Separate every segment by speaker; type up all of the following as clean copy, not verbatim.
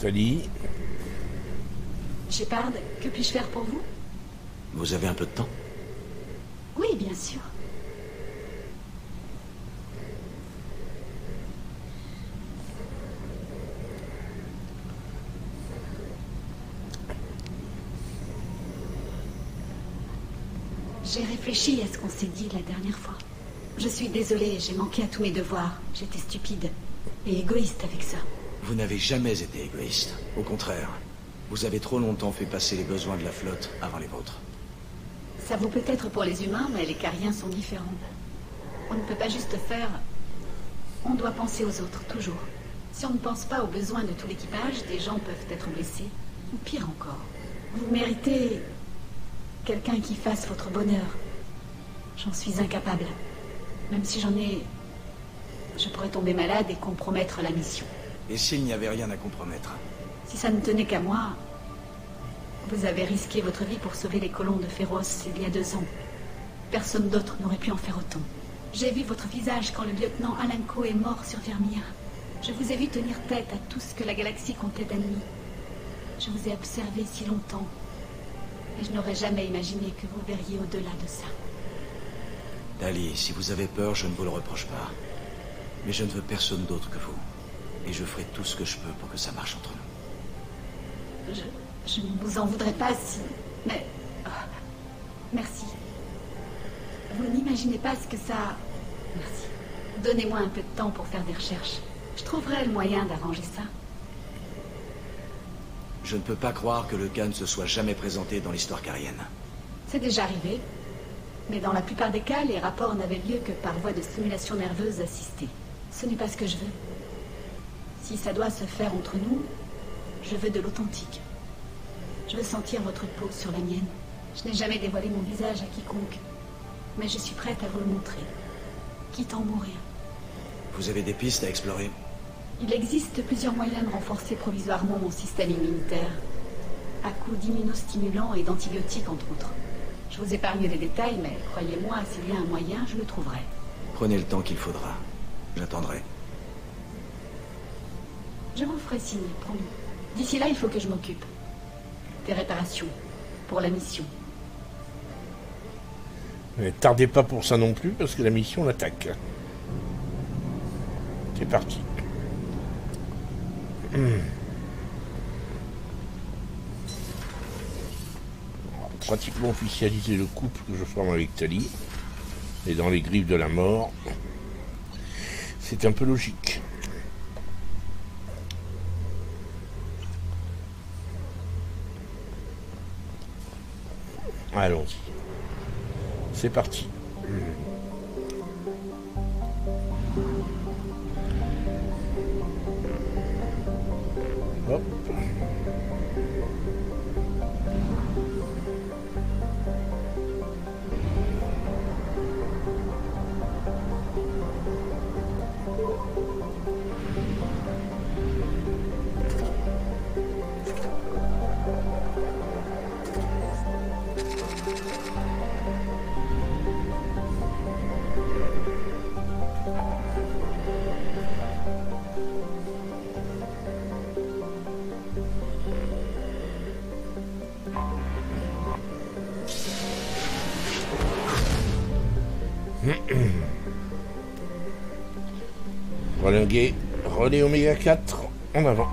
Speaker 1: Tali.
Speaker 2: Shepard, que puis-je faire pour vous?
Speaker 3: Vous avez un peu de temps?
Speaker 2: Oui, bien sûr. J'ai réfléchi à ce qu'on s'est dit la dernière fois. Je suis désolée, j'ai manqué à tous mes devoirs. J'étais stupide et égoïste avec ça.
Speaker 3: Vous n'avez jamais été égoïste. Au contraire, vous avez trop longtemps fait passer les besoins de la flotte avant les vôtres.
Speaker 2: Ça vaut peut-être pour les humains, mais les Cariens sont différents. On ne peut pas juste faire... On doit penser aux autres, toujours. Si on ne pense pas aux besoins de tout l'équipage, des gens peuvent être blessés. Ou pire encore. Vous méritez... quelqu'un qui fasse votre bonheur. J'en suis incapable. Même si j'en ai... Je pourrais tomber malade et compromettre la mission.
Speaker 3: Et s'il n'y avait rien à compromettre?
Speaker 2: Si ça ne tenait qu'à moi... Vous avez risqué votre vie pour sauver les colons de Féroce il y a 2 ans. Personne d'autre n'aurait pu en faire autant. J'ai vu votre visage quand le lieutenant Alenko est mort sur Vermia. Je vous ai vu tenir tête à tout ce que la galaxie comptait d'ennemis. Je vous ai observé si longtemps. Et je n'aurais jamais imaginé que vous verriez au-delà de ça.
Speaker 3: Tali, si vous avez peur, je ne vous le reproche pas. Mais je ne veux personne d'autre que vous. Et je ferai tout ce que je peux pour que ça marche entre nous.
Speaker 2: Je ne vous en voudrais pas si... Mais... merci. Vous n'imaginez pas ce que ça... Merci. Donnez-moi un peu de temps pour faire des recherches. Je trouverai le moyen d'arranger ça.
Speaker 3: Je ne peux pas croire que le cas ne se soit jamais présenté dans l'histoire carienne.
Speaker 2: C'est déjà arrivé. Mais dans la plupart des cas, les rapports n'avaient lieu que par voie de stimulation nerveuse assistée. Ce n'est pas ce que je veux. Si ça doit se faire entre nous, je veux de l'authentique. Je veux sentir votre peau sur la mienne. Je n'ai jamais dévoilé mon visage à quiconque. Mais je suis prête à vous le montrer. Quitte à en mourir.
Speaker 3: Vous avez des pistes à explorer?
Speaker 2: Il existe plusieurs moyens de renforcer provisoirement mon système immunitaire. À coups d'immunostimulants et d'antibiotiques, entre autres. Je vous épargne les détails, mais croyez-moi, s'il y a un moyen, je le trouverai.
Speaker 3: Prenez le temps qu'il faudra. J'attendrai.
Speaker 2: Je vous ferai signe, promis. D'ici là, il faut que je m'occupe. Des réparations. Pour la mission.
Speaker 1: Ne tardez pas pour ça non plus, parce que la mission l'attaque. C'est parti. On va pratiquement officialiser le couple que je forme avec Tali. Et dans les griffes de la mort, c'est un peu logique. Allons-y. C'est parti. Hop. Relinguer, relais Oméga 4, en avant.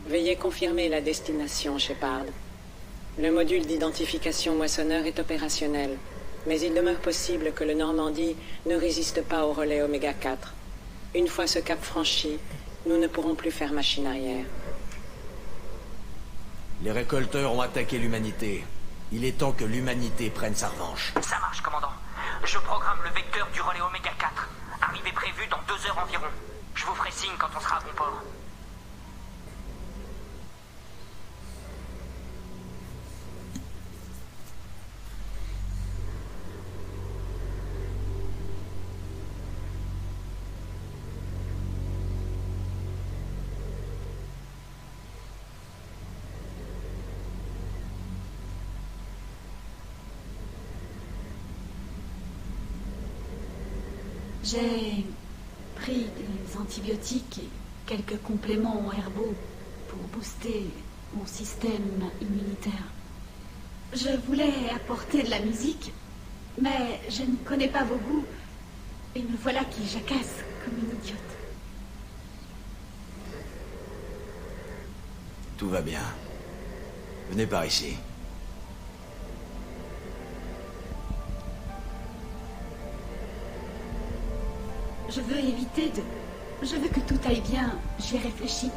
Speaker 4: Veuillez confirmer la destination, Shepard. Le module d'identification moissonneur est opérationnel, mais il demeure possible que le Normandie ne résiste pas au relais Oméga 4. Une fois ce cap franchi, nous ne pourrons plus faire machine arrière.
Speaker 3: Les récolteurs ont attaqué l'humanité. Il est temps que l'humanité prenne sa revanche.
Speaker 5: Ça marche, commandant. Je programme le vecteur du relais Oméga 4. Arrivée prévue dans 2 heures environ. Je vous ferai signe quand on sera à bon port.
Speaker 2: J'ai pris des antibiotiques et quelques compléments herbaux pour booster mon système immunitaire. Je voulais apporter de la musique, mais je ne connais pas vos goûts. Et me voilà qui jacasse comme une idiote.
Speaker 3: Tout va bien. Venez par ici.
Speaker 2: Je veux éviter de... Je veux que tout aille bien. J'y ai réfléchi.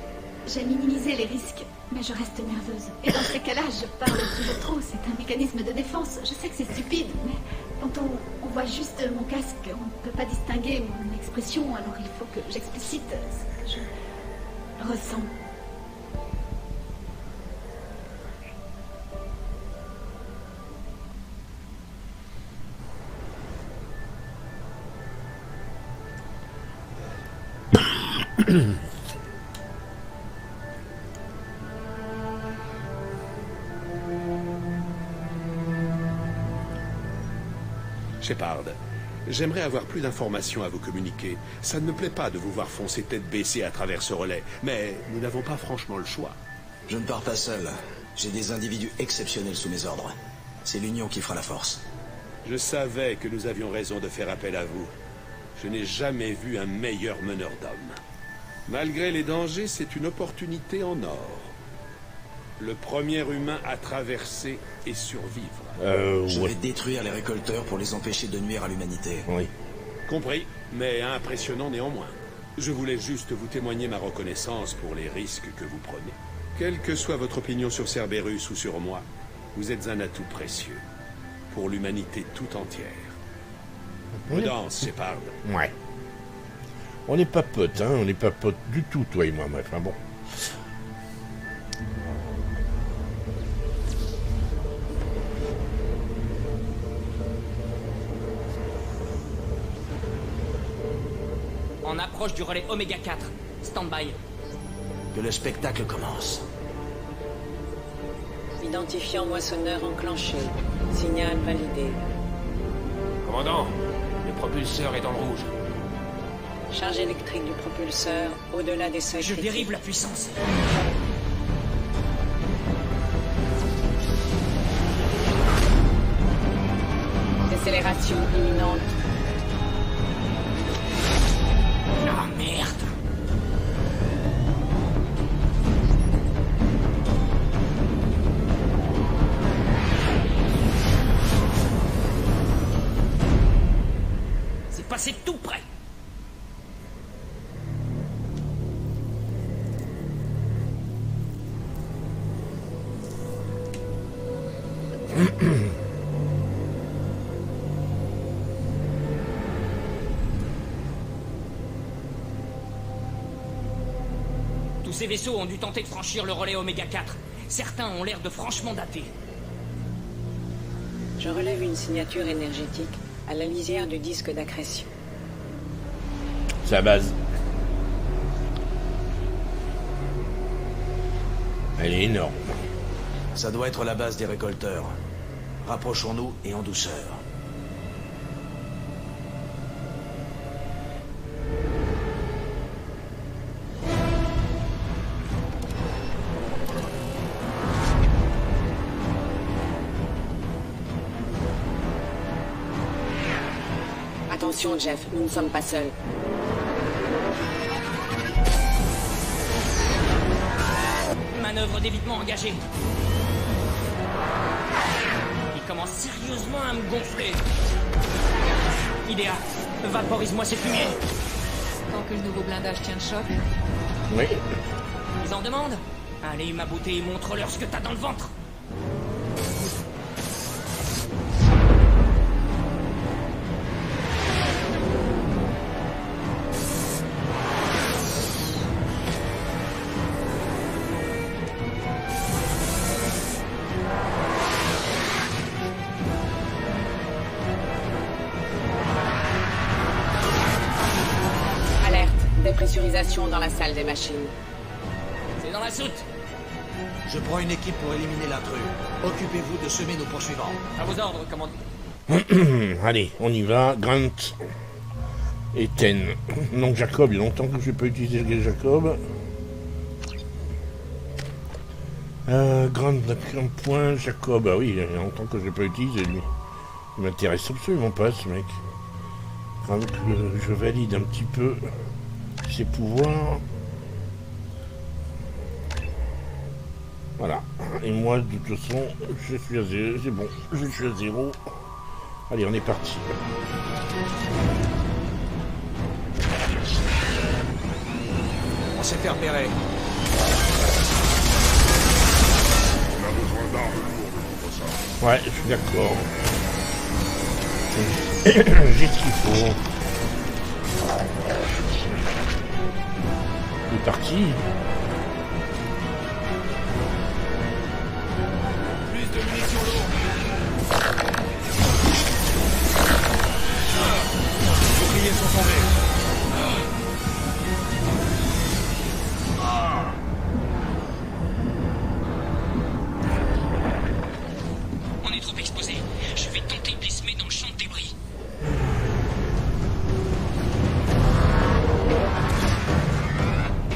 Speaker 2: J'ai minimisé les risques, mais je reste nerveuse. Et dans ces cas-là, je parle toujours trop. C'est un mécanisme de défense. Je sais que c'est stupide, mais quand on voit juste mon casque, on ne peut pas distinguer mon expression, alors il faut que j'explicite ce que je ressens.
Speaker 6: Shepard, j'aimerais avoir plus d'informations à vous communiquer. Ça ne me plaît pas de vous voir foncer tête baissée à travers ce relais, mais nous n'avons pas franchement le choix.
Speaker 3: Je ne pars pas seul. J'ai des individus exceptionnels sous mes ordres. C'est l'union qui fera la force.
Speaker 6: Je savais que nous avions raison de faire appel à vous. Je n'ai jamais vu un meilleur meneur d'hommes. Malgré les dangers, c'est une opportunité en or. Le premier humain à traverser et survivre.
Speaker 3: Je vais détruire les récolteurs pour les empêcher de nuire à l'humanité.
Speaker 1: Oui.
Speaker 6: Compris, mais impressionnant néanmoins. Je voulais juste vous témoigner ma reconnaissance pour les risques que vous prenez. Quelle que soit votre opinion sur Cerberus ou sur moi, vous êtes un atout précieux pour l'humanité tout entière. Prudence, Shepard.
Speaker 1: Ouais. On n'est pas potes, hein. On n'est pas potes du tout, toi et moi. Enfin bon.
Speaker 5: On approche du relais Oméga 4. Stand-by.
Speaker 3: Que le spectacle commence.
Speaker 4: Identifiant moissonneur enclenché. Signal validé.
Speaker 7: Commandant, le propulseur est dans le rouge.
Speaker 4: Charge électrique du propulseur au-delà des seuils
Speaker 5: Je
Speaker 4: critiques.
Speaker 5: dérive la puissance.
Speaker 4: Décélération imminente.
Speaker 5: Ah merde. C'est passé tout près. Tous ces vaisseaux ont dû tenter de franchir le relais Oméga 4. Certains ont l'air de franchement datés.
Speaker 4: Je relève une signature énergétique à la lisière du disque d'accrétion.
Speaker 1: C'est la base. Elle est énorme.
Speaker 3: Ça doit être la base des récolteurs. Rapprochons-nous et en douceur.
Speaker 4: Attention, Jeff, nous ne sommes pas seuls.
Speaker 5: Manœuvre d'évitement engagée. Il commence sérieusement à me gonfler. Idéa, vaporise-moi ces fumiers.
Speaker 8: Tant que le nouveau blindage tient le choc.
Speaker 1: Oui.
Speaker 5: Ils en demandent? Allez, ma beauté, montre-leur ce que t'as dans le ventre.
Speaker 4: Dépressurisation dans la salle des machines.
Speaker 5: C'est dans la soute.
Speaker 3: Je prends une équipe pour éliminer l'intrus. Occupez-vous de semer nos poursuivants.
Speaker 5: À vos ordres, commandant.
Speaker 1: Allez, on y va. Grant. Et Ten. Donc Jacob, il y a longtemps que je n'ai pas utilisé le Jacob. Grand point, Jacob. Ah oui, il y a longtemps que je n'ai pas utilisé lui. Il m'intéresse absolument pas ce mec. Donc je valide un petit peu ses pouvoirs. Voilà. Et moi, de toute façon, je suis à 0. C'est bon, je suis à 0. Allez, on est parti.
Speaker 3: On s'est fait repérer.
Speaker 6: On a besoin d'armes lourdes contre ça.
Speaker 1: Ouais, je suis d'accord. J'ai ce qu'il faut. Il est parti.
Speaker 7: Plus de munitions lourdes.
Speaker 3: Les boucliers sont tombés.
Speaker 5: On est trop exposé. Je vais tenter de les semer dans le champ de débris.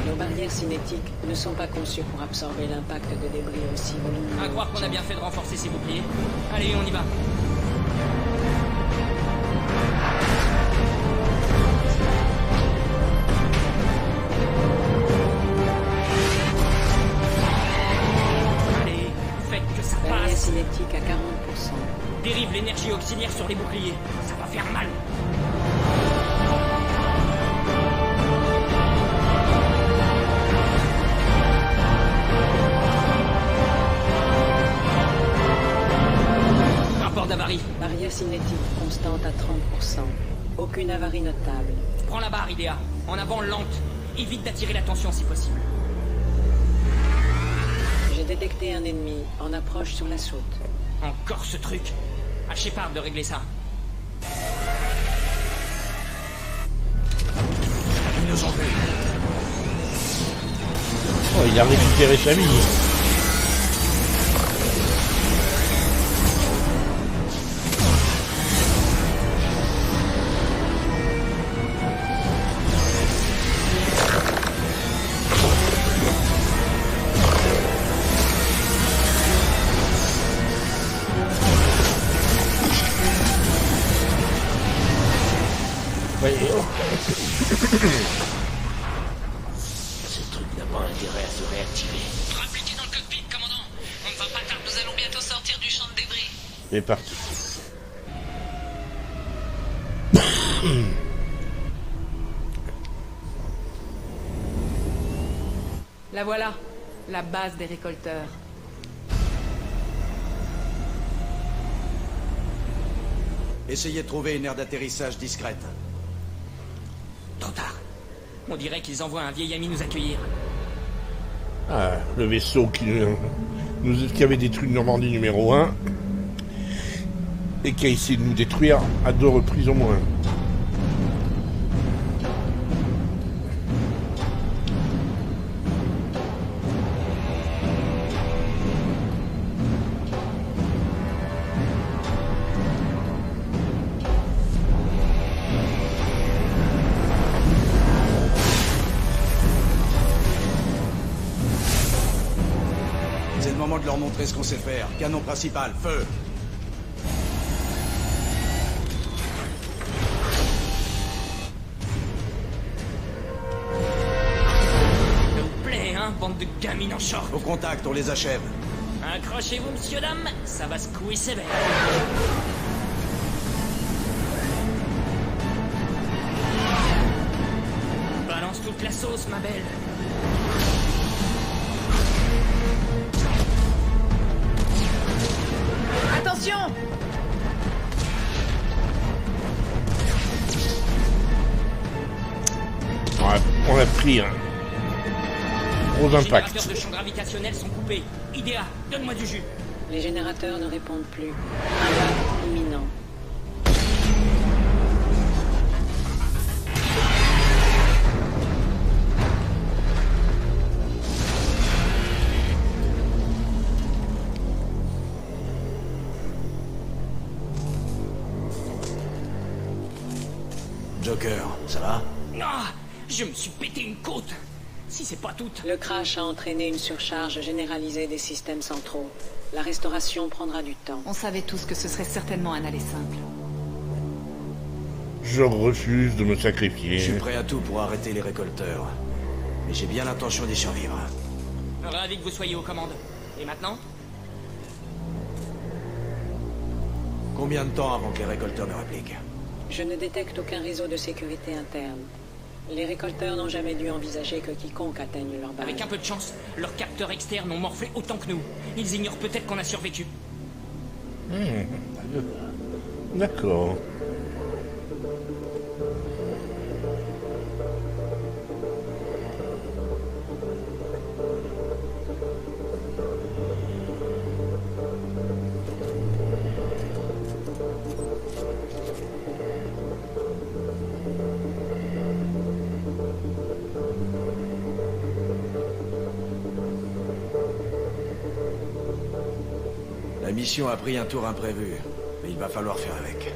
Speaker 4: Nos barrières cinétiques ne sont pas conçues pour absorber l'impact de débris aussi volumineux.
Speaker 5: À croire qu'on a bien fait de renforcer ces boucliers. Allez, on y va. Allez, faites que ça
Speaker 4: Barrière
Speaker 5: passe.
Speaker 4: cinétique à 40%.
Speaker 5: Dérive l'énergie auxiliaire sur les boucliers. Ça va faire mal. Rapport d'avarie.
Speaker 4: Barrière cinétique constante à 30%. Aucune avarie notable.
Speaker 5: Prends la barre, Idea. En avant, lente. Évite d'attirer l'attention si possible.
Speaker 4: J'ai détecté un ennemi en approche sur la soute.
Speaker 5: Encore ce truc. À Shepard de régler ça.
Speaker 3: Ils nous ont vus.
Speaker 1: Oh, il a récupéré sa vie. Ouais,
Speaker 7: Ce truc n'a pas intérêt à se réactiver.
Speaker 5: Rappliquez dans le cockpit, commandant. On ne va pas tarder. Nous allons bientôt sortir du champ de débris.
Speaker 1: c'est parti.
Speaker 8: La voilà, la base des récolteurs.
Speaker 3: Essayez de trouver une aire d'atterrissage discrète.
Speaker 5: Trop tard. On dirait qu'ils envoient un vieil ami nous accueillir.
Speaker 1: Ah, le vaisseau qui avait détruit Normandie numéro 1 et qui a essayé de nous détruire à 2 reprises au moins.
Speaker 3: C'est le moment de leur montrer ce qu'on sait faire. Canon principal, feu!
Speaker 5: Ça vous plaît, hein, bande de gamines en short.
Speaker 3: Au contact, on les achève.
Speaker 5: Accrochez-vous, monsieur, dame. Ça va secouer sévère. Balance toute la sauce, ma belle.
Speaker 8: Attention!
Speaker 1: On a pris un gros
Speaker 5: Les
Speaker 1: impact.
Speaker 5: générateurs de champ gravitationnel sont coupés. Idea, donne-moi du jus.
Speaker 4: Les générateurs ne répondent plus. Impact imminent.
Speaker 3: Joker, ça va?
Speaker 5: Ah, je me suis pété une côte. Si c'est pas tout.
Speaker 4: Le crash a entraîné une surcharge généralisée des systèmes centraux. La restauration prendra du temps.
Speaker 8: On savait tous que ce serait certainement un aller simple.
Speaker 1: Je refuse de me sacrifier.
Speaker 3: Je suis prêt à tout pour arrêter les récolteurs. Mais j'ai bien l'intention d'y survivre.
Speaker 5: Ravi que vous soyez aux commandes. Et maintenant?
Speaker 3: Combien de temps avant que les récolteurs ne répliquent?
Speaker 4: Je ne détecte aucun réseau de sécurité interne. Les récolteurs n'ont jamais dû envisager que quiconque atteigne leur base.
Speaker 5: Avec un peu de chance, leurs capteurs externes ont morflé autant que nous. Ils ignorent peut-être qu'on a survécu.
Speaker 1: D'accord.
Speaker 3: La mission a pris un tour imprévu, mais il va falloir faire avec.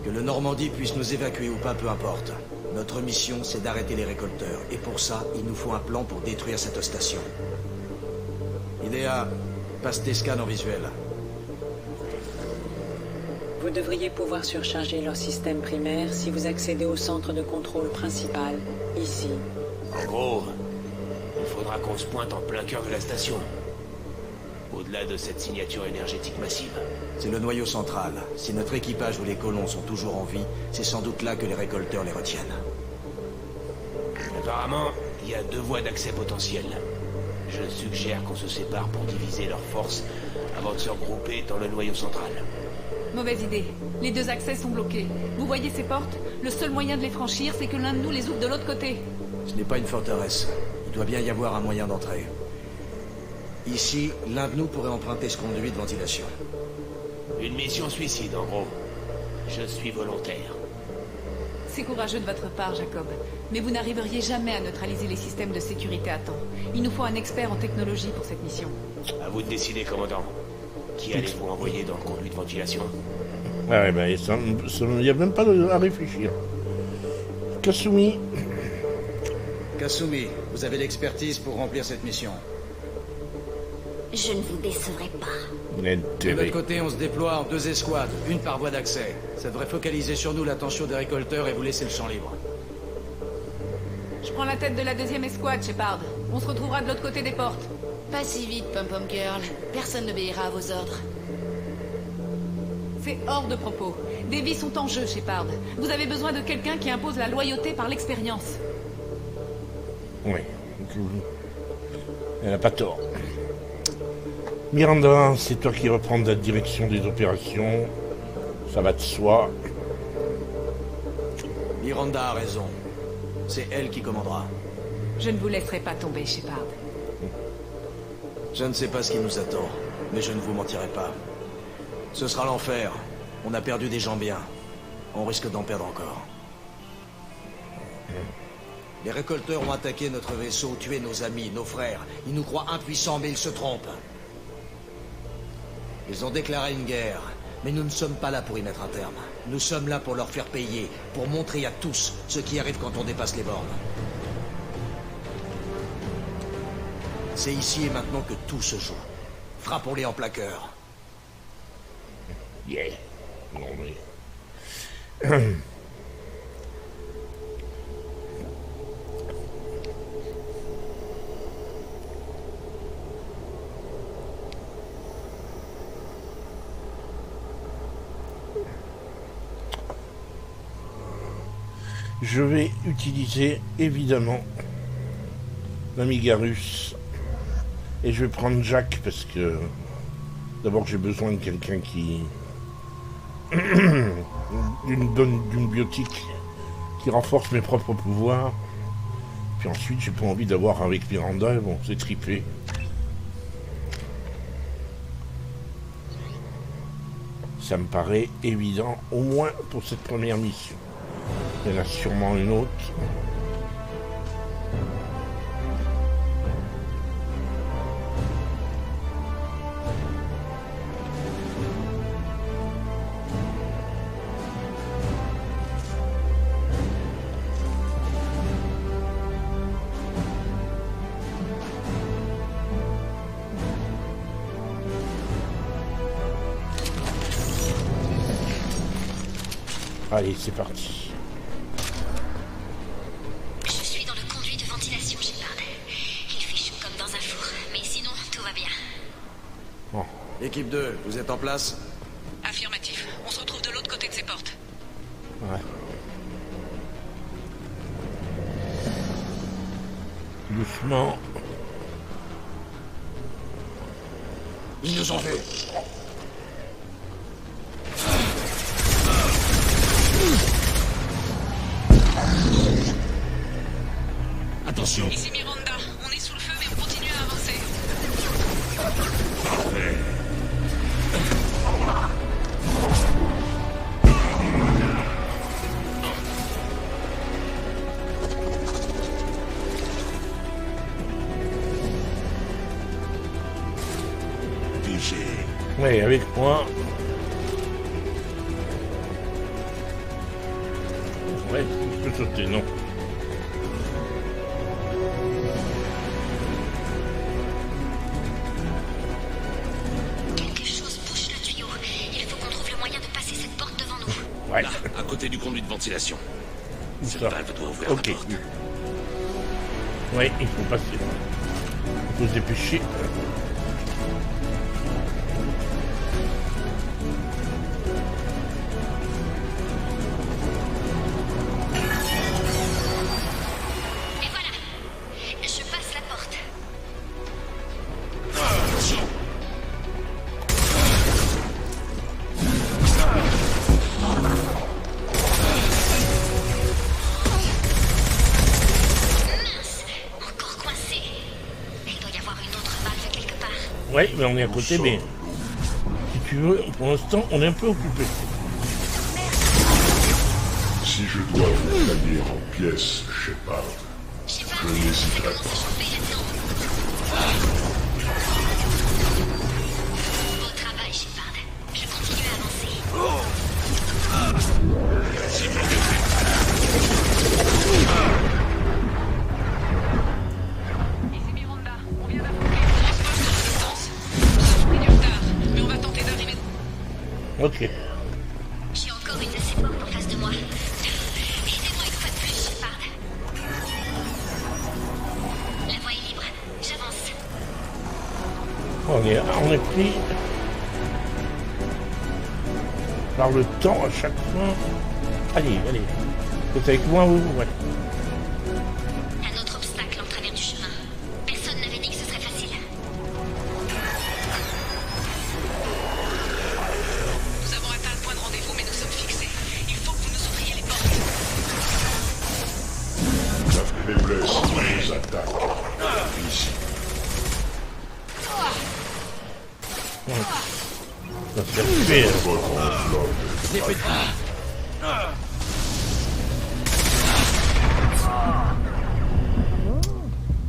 Speaker 3: Que le Normandie puisse nous évacuer ou pas, peu importe. Notre mission, c'est d'arrêter les récolteurs. Et pour ça, il nous faut un plan pour détruire cette station. Idea, passe tes scans en visuel.
Speaker 4: Vous devriez pouvoir surcharger leur système primaire si vous accédez au centre de contrôle principal, ici.
Speaker 7: En gros, il faudra qu'on se pointe en plein cœur de la station. Au-delà de cette signature énergétique massive.
Speaker 3: C'est le noyau central. Si notre équipage ou les colons sont toujours en vie, c'est sans doute là que les récolteurs les retiennent.
Speaker 7: Apparemment, il y a 2 voies d'accès potentielles. Je suggère qu'on se sépare pour diviser leurs forces avant de se regrouper dans le noyau central.
Speaker 8: Mauvaise idée. Les 2 accès sont bloqués. Vous voyez ces portes? Le seul moyen de les franchir, c'est que l'un de nous les ouvre de l'autre côté.
Speaker 3: Ce n'est pas une forteresse. Il doit bien y avoir un moyen d'entrer. Ici, l'un de nous pourrait emprunter ce conduit de ventilation.
Speaker 7: Une mission suicide, en gros. Je suis volontaire.
Speaker 8: C'est courageux de votre part, Jacob. Mais vous n'arriveriez jamais à neutraliser les systèmes de sécurité à temps. Il nous faut un expert en technologie pour cette mission.
Speaker 7: À vous de décider, commandant. Qui allez-vous envoyer dans le conduit de ventilation?
Speaker 1: Ah ouais, ben, il n'y a même pas à réfléchir. Kasumi.
Speaker 3: Kasumi, vous avez l'expertise pour remplir cette mission.
Speaker 9: Je ne vous décevrai pas.
Speaker 3: De notre côté, on se déploie en 2 escouades, une par voie d'accès. Ça devrait focaliser sur nous l'attention des récolteurs et vous laisser le champ libre.
Speaker 8: Je prends la tête de la 2e escouade, Shepard. On se retrouvera de l'autre côté des portes.
Speaker 9: Pas si vite, Pom-Pom Girl. Personne n'obéira à vos ordres.
Speaker 8: C'est hors de propos. Des vies sont en jeu, Shepard. Vous avez besoin de quelqu'un qui impose la loyauté par l'expérience.
Speaker 1: Oui. Elle n'a pas tort. Miranda, c'est toi qui reprends la direction des opérations. Ça va de soi.
Speaker 3: Miranda a raison. C'est elle qui commandera.
Speaker 8: Je ne vous laisserai pas tomber, Shepard.
Speaker 3: Je ne sais pas ce qui nous attend, mais je ne vous mentirai pas. Ce sera l'enfer. On a perdu des gens bien. On risque d'en perdre encore. Les récolteurs ont attaqué notre vaisseau, tué nos amis, nos frères. Ils nous croient impuissants, mais ils se trompent. Ils ont déclaré une guerre, mais nous ne sommes pas là pour y mettre un terme. Nous sommes là pour leur faire payer, pour montrer à tous ce qui arrive quand on dépasse les bornes. C'est ici et maintenant que tout se joue. Frappons-les en plein cœur.
Speaker 1: Yeah. Non mais... Je vais utiliser évidemment l'Amiga russe et je vais prendre Jack parce que d'abord j'ai besoin de quelqu'un qui d'une biotique qui renforce mes propres pouvoirs. Puis ensuite j'ai pas envie d'avoir avec Miranda, bon c'est triplé. Ça me paraît évident au moins pour cette première mission. Il y en a sûrement une autre. Allez, c'est parti.
Speaker 10: Je suis dans le conduit de ventilation, Shepard. Il fait chaud comme dans un four, mais sinon, tout va bien.
Speaker 1: Bon.
Speaker 3: Équipe 2, vous êtes en place?
Speaker 8: Affirmatif. On se retrouve de l'autre côté de ces portes.
Speaker 1: Ouais. Doucement.
Speaker 3: Ils nous ont vus.
Speaker 7: Attention.
Speaker 8: Ici Miranda, on est sous le feu mais on continue à avancer.
Speaker 1: Oui, avec moi. Ouais, je peux sauter, non.
Speaker 10: Quelque chose bouche le tuyau. Il faut qu'on trouve le moyen de passer cette porte devant nous.
Speaker 1: Ouais.
Speaker 7: Là, à côté du conduit de ventilation.
Speaker 1: Où
Speaker 7: Cette
Speaker 1: ça?
Speaker 7: valve doit ouvrir
Speaker 1: Ok.
Speaker 7: la porte.
Speaker 1: Ouais, il faut passer. Il faut se dépêcher.
Speaker 10: Et voilà. Je passe la porte.
Speaker 7: Attention.
Speaker 10: Mince. Encore coincé. Il doit y avoir une autre valve quelque part.
Speaker 1: Ouais, mais on est à côté, mais si tu veux, pour l'instant, on est un peu occupé.
Speaker 11: Si je dois vous tailler en pièces, Shepard,
Speaker 10: Shepard,
Speaker 11: je
Speaker 10: ça
Speaker 11: n'hésiterai
Speaker 10: commence à
Speaker 11: pas.
Speaker 10: chauffer là-dedans. Beau travail, Shepard. Je continue à avancer.
Speaker 8: Ici Miranda, on vient d'affronter une grosse poche de résistance. On a pris du retard, mais on va tenter d'arriver.
Speaker 1: Ok.
Speaker 10: J'ai encore une de ces portes en face de moi. Aidez-moi une fois de plus, Shepard. La voie est libre. J'avance.
Speaker 1: On est pris par le temps à chaque fois. Allez, allez. Vous êtes avec moi ou ouais.
Speaker 10: Un autre obstacle en travers du chemin. Personne n'avait dit que ce serait facile.
Speaker 8: Nous avons atteint le point de rendez-vous, mais nous sommes fixés. Il faut que vous nous ouvriez les portes.
Speaker 11: La faiblesse nous attaque. Ici.
Speaker 1: Ça se fait.
Speaker 11: Votre enveloppe.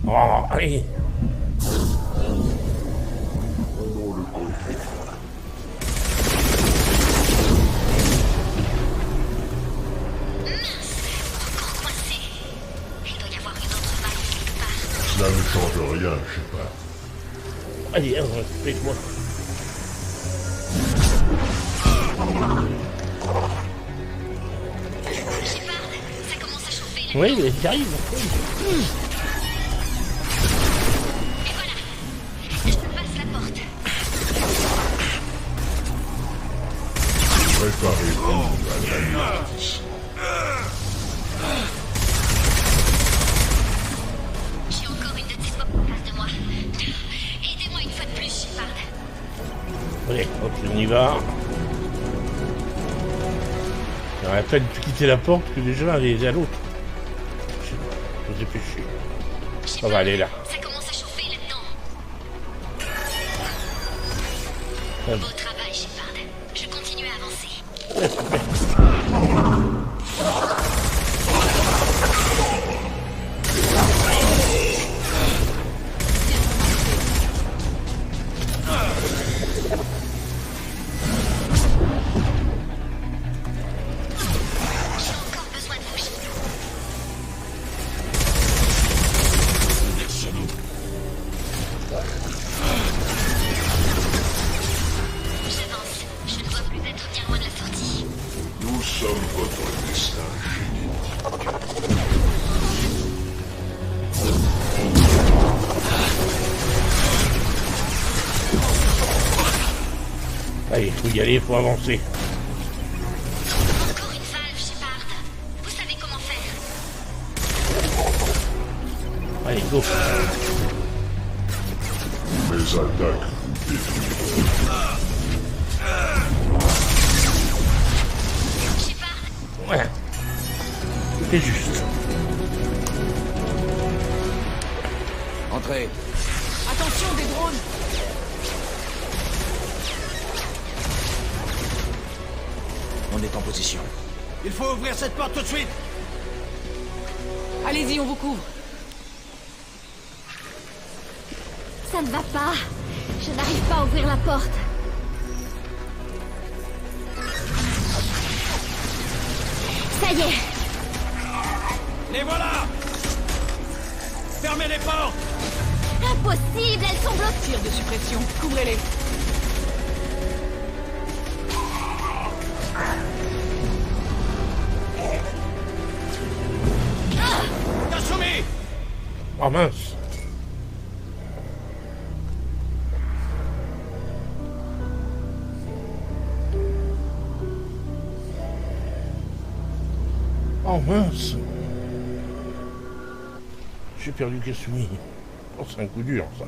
Speaker 1: Oh, allez.
Speaker 10: Encore coincé. Il doit y avoir une autre valve quelque part.
Speaker 11: Cela ne change rien, Shepard.
Speaker 1: Allez, avec moi.
Speaker 10: Shepard, ça commence à chauffer là.
Speaker 1: Oui, mais j'arrive.
Speaker 10: Et voilà. Je passe la porte.
Speaker 11: Préparez-vous à l'analyse.
Speaker 10: J'ai encore une de ces portes en face de moi. Aidez-moi une fois de plus, Shepard.
Speaker 1: Allez, hop, on y va. Il aurait pas de quitter la porte que déjà aller à l'autre. Faut se dépêcher. Ça va aller là.
Speaker 10: Ça commence à chauffer là-dedans.
Speaker 1: Ah.
Speaker 10: Beau travail, Shepard. Je continue à avancer. J'ai encore besoin de vous, Shepard. J'avance. Je ne dois plus être bien loin de la sortie.
Speaker 11: sommes votre destin génétique.
Speaker 1: Allez, faut y aller, faut avancer.
Speaker 10: Encore une valve, Shepard. Vous savez comment faire.
Speaker 1: Allez, go.
Speaker 11: Mes attaques vous détruisent.
Speaker 10: Shepard,
Speaker 1: Ouais. C'est juste.
Speaker 3: Entrez.
Speaker 8: Attention, des drones!
Speaker 3: On est en position. Il faut ouvrir cette porte tout de suite.
Speaker 8: Allez-y, on vous couvre.
Speaker 10: ça ne va pas. Je n'arrive pas à ouvrir la porte. Ça y est.
Speaker 3: Les voilà! Fermez les portes!
Speaker 10: Impossible, elles sont bloquées.
Speaker 8: Tir de suppression, couvrez-les.
Speaker 3: Kasumi!
Speaker 1: Oh mince! Oh mince! J'ai perdu Kasumi. Oh, c'est un coup dur, ça.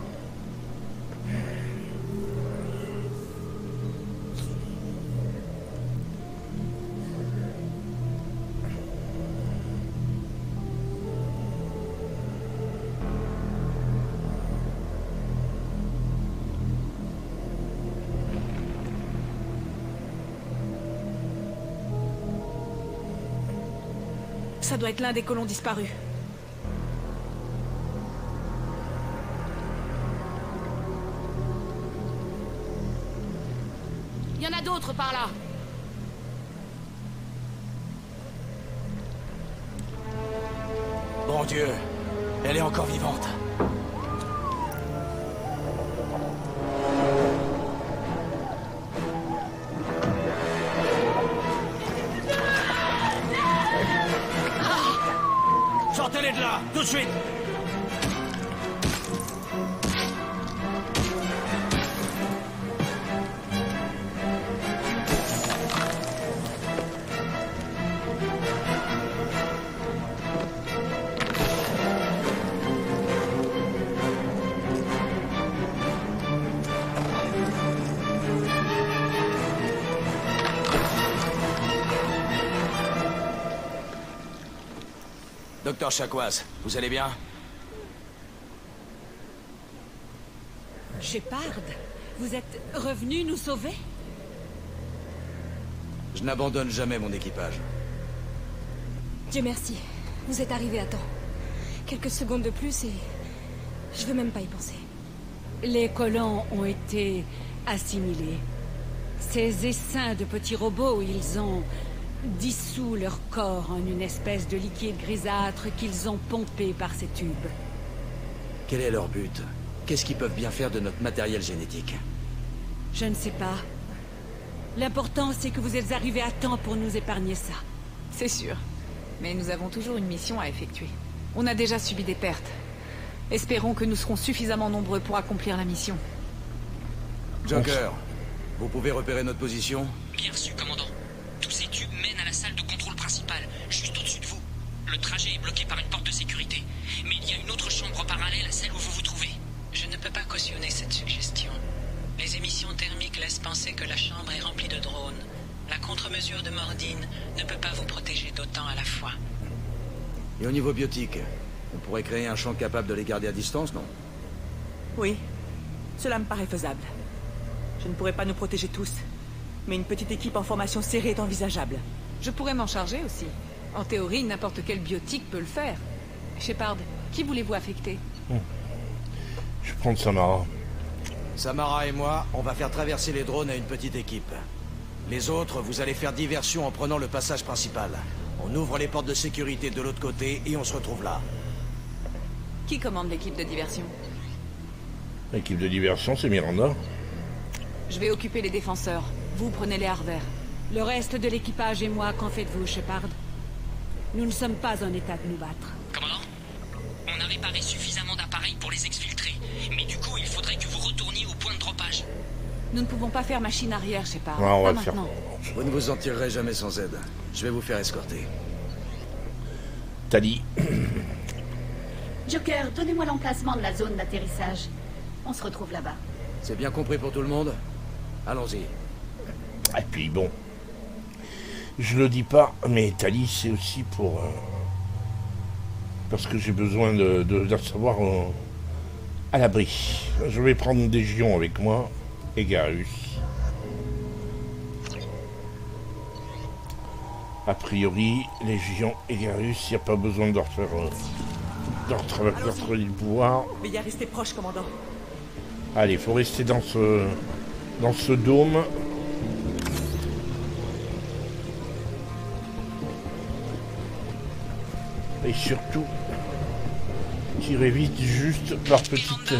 Speaker 8: Ça doit être l'un des colons disparus.
Speaker 9: Il y en a d'autres par là.
Speaker 3: Bon Dieu, elle est encore vivante. Sortez-les de là, tout de suite! Docteur Chakwas, vous allez bien?
Speaker 8: Shepard, vous êtes revenu nous sauver?
Speaker 3: Je n'abandonne jamais mon équipage.
Speaker 12: Dieu merci, vous êtes arrivé à temps. Quelques secondes de plus et... je veux même pas y penser.
Speaker 13: Les colons ont été assimilés. Ces essaims de petits robots, ils ont dissous leur corps en une espèce de liquide grisâtre qu'ils ont pompé par ces tubes.
Speaker 3: Quel est leur but? Qu'est-ce qu'ils peuvent bien faire de notre matériel génétique?
Speaker 13: Je ne sais pas. L'important, c'est que vous êtes arrivés à temps pour nous épargner ça.
Speaker 8: C'est sûr. Mais nous avons toujours une mission à effectuer. On a déjà subi des pertes. Espérons que nous serons suffisamment nombreux pour accomplir la mission.
Speaker 3: Joker, vous pouvez repérer notre position?
Speaker 5: Bien reçu, commandant. Tous ces tubes mènent à la salle de contrôle principale, juste au-dessus de vous. Le trajet est bloqué par une porte de sécurité. Mais il y a une autre chambre parallèle à celle où vous vous trouvez.
Speaker 4: Je ne peux pas cautionner cette suggestion. Les émissions thermiques laissent penser que la chambre est remplie de drones. La contre-mesure de Mordine ne peut pas vous protéger d'autant à la fois.
Speaker 3: Et au niveau biotique, on pourrait créer un champ capable de les garder à distance, non?
Speaker 14: Oui, cela me paraît faisable. Je ne pourrais pas nous protéger tous, mais une petite équipe en formation serrée est envisageable.
Speaker 8: Je pourrais m'en charger aussi. En théorie, n'importe quel biotique peut le faire. Shepard, qui voulez-vous affecter?
Speaker 1: Je vais prendre Samara.
Speaker 3: Samara et moi, on va faire traverser les drones à une petite équipe. Les autres, vous allez faire diversion en prenant le passage principal. On ouvre les portes de sécurité de l'autre côté et on se retrouve là.
Speaker 8: Qui commande l'équipe de diversion?
Speaker 1: L'équipe de diversion, c'est Miranda.
Speaker 8: Je vais occuper les défenseurs. Vous prenez les Harvers.
Speaker 13: Le reste de l'équipage et moi, qu'en faites-vous, Shepard? Nous ne sommes pas en état de nous battre.
Speaker 5: Commandant, on a réparé suffisamment d'appareils pour les exfiltrer. Mais du coup, il faudrait que vous retourniez au point de dropage.
Speaker 8: Nous ne pouvons pas faire machine arrière, Shepard.
Speaker 1: Ouais, on va
Speaker 8: Pas
Speaker 1: le faire.
Speaker 8: maintenant.
Speaker 3: Vous ne vous en tirerez jamais sans aide. Je vais vous faire escorter.
Speaker 1: Tali.
Speaker 2: Joker, donnez-moi l'emplacement de la zone d'atterrissage. On se retrouve là-bas.
Speaker 3: C'est bien compris pour tout le monde? Allons-y.
Speaker 1: Et puis bon, je le dis pas, mais Tali, c'est aussi pour... parce que j'ai besoin de savoir à l'abri. Je vais prendre des Gions avec moi, et Garus. A priori, les Gions et Garus, il n'y a pas besoin de leur faire... de retravailler le pouvoir.
Speaker 14: Mais y a resté proche, commandant.
Speaker 1: Allez, il faut rester dans ce dôme. Et surtout, tirer vite juste par petite...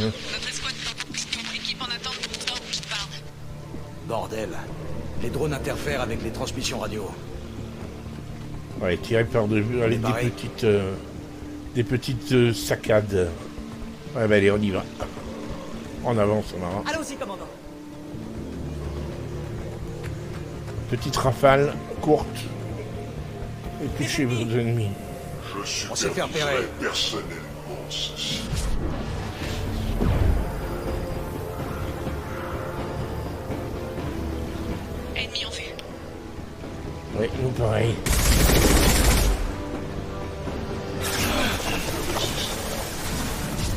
Speaker 3: Bordel. Les drones interfèrent avec les transmissions radio.
Speaker 1: Ouais, tirer par avec des petites saccades. Ouais, bah allez, on y va. En avance, Samara.
Speaker 14: Allons-y, commandant.
Speaker 1: Petite rafale, courte. Et touchez vos ennemis.
Speaker 3: On s'est fait repérer.
Speaker 11: Personnellement ceci.
Speaker 5: Ennemi en vue.
Speaker 1: Ouais, nous pareil.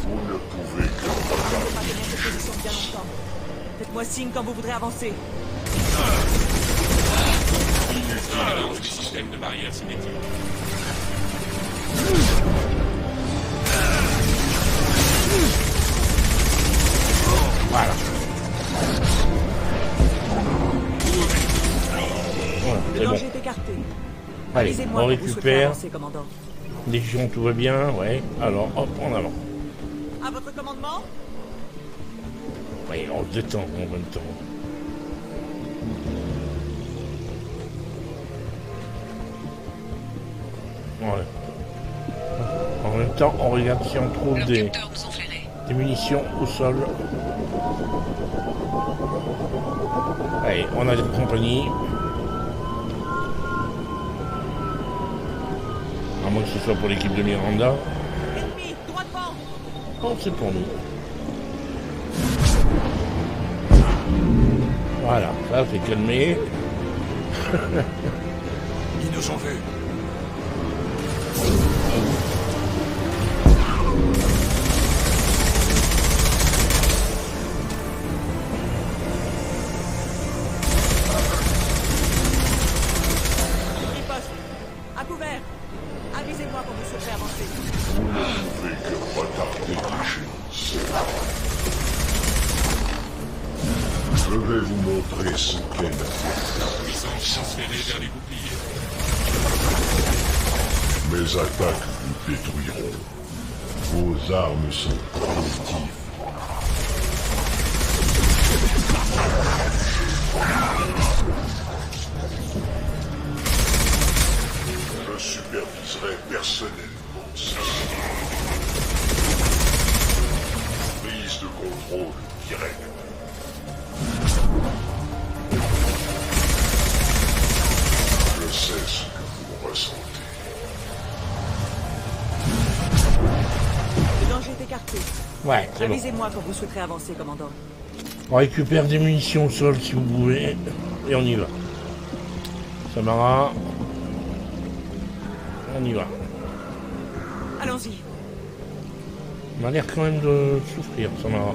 Speaker 11: Vous ne pouvez que retarder.
Speaker 14: Pas tenir cette position bien longtemps. Faites-moi signe quand vous voudrez avancer.
Speaker 6: Inutile du système de barrière cinétique.
Speaker 1: Voilà. Voilà,
Speaker 14: Le
Speaker 1: c'est bon.
Speaker 14: danger est écarté.
Speaker 1: Allez,
Speaker 14: Avisez-moi
Speaker 1: on
Speaker 14: quand vous souhaiterez
Speaker 1: récupère.
Speaker 14: avancer, commandant.
Speaker 1: Légion, tout va bien, ouais. Alors, hop, en avant.
Speaker 14: À votre commandement?
Speaker 1: Ouais, on se détend en même temps. Ouais. En même temps, on regarde si on trouve des munitions au sol. Allez, on a des compagnies. À moins que ce soit pour l'équipe de Miranda.
Speaker 14: Ennemi, droit devant.
Speaker 1: Oh, c'est pour nous. Voilà, ça c'est calmé.
Speaker 3: Ils nous ont vus.
Speaker 14: Riposte. À couvert. Avisez-moi quand vous souhaiterez avancer.
Speaker 11: Vous ne pouvez que retarder l'échéance. Je vais vous montrer ce qu'est la
Speaker 6: Puissance transférée vers les boucliers.
Speaker 11: Mes attaques vous détruiront. Vos armes sont primitives. Je superviserai personnellement ceci. Prise de contrôle direct. Je sais ce que vous ressentez.
Speaker 14: Le danger est écarté.
Speaker 1: Ouais, c'est bon.
Speaker 14: Avisez-moi quand vous souhaiterez avancer, commandant.
Speaker 1: On récupère des munitions au sol si vous pouvez. Et on y va. Samara. On y va.
Speaker 14: Allons-y.
Speaker 1: On a l'air quand même de souffrir, Samara.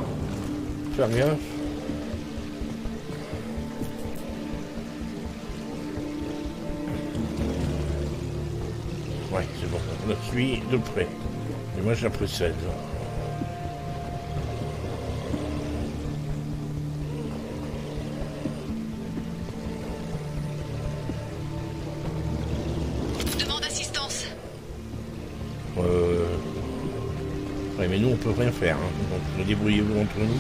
Speaker 1: Faire gaffe. Ouais, c'est bon. On la suit de près. Et moi, je la précède.
Speaker 5: Demande assistance.
Speaker 1: Ouais, mais nous, on peut rien faire. Hein. Donc, débrouillez-vous entre nous.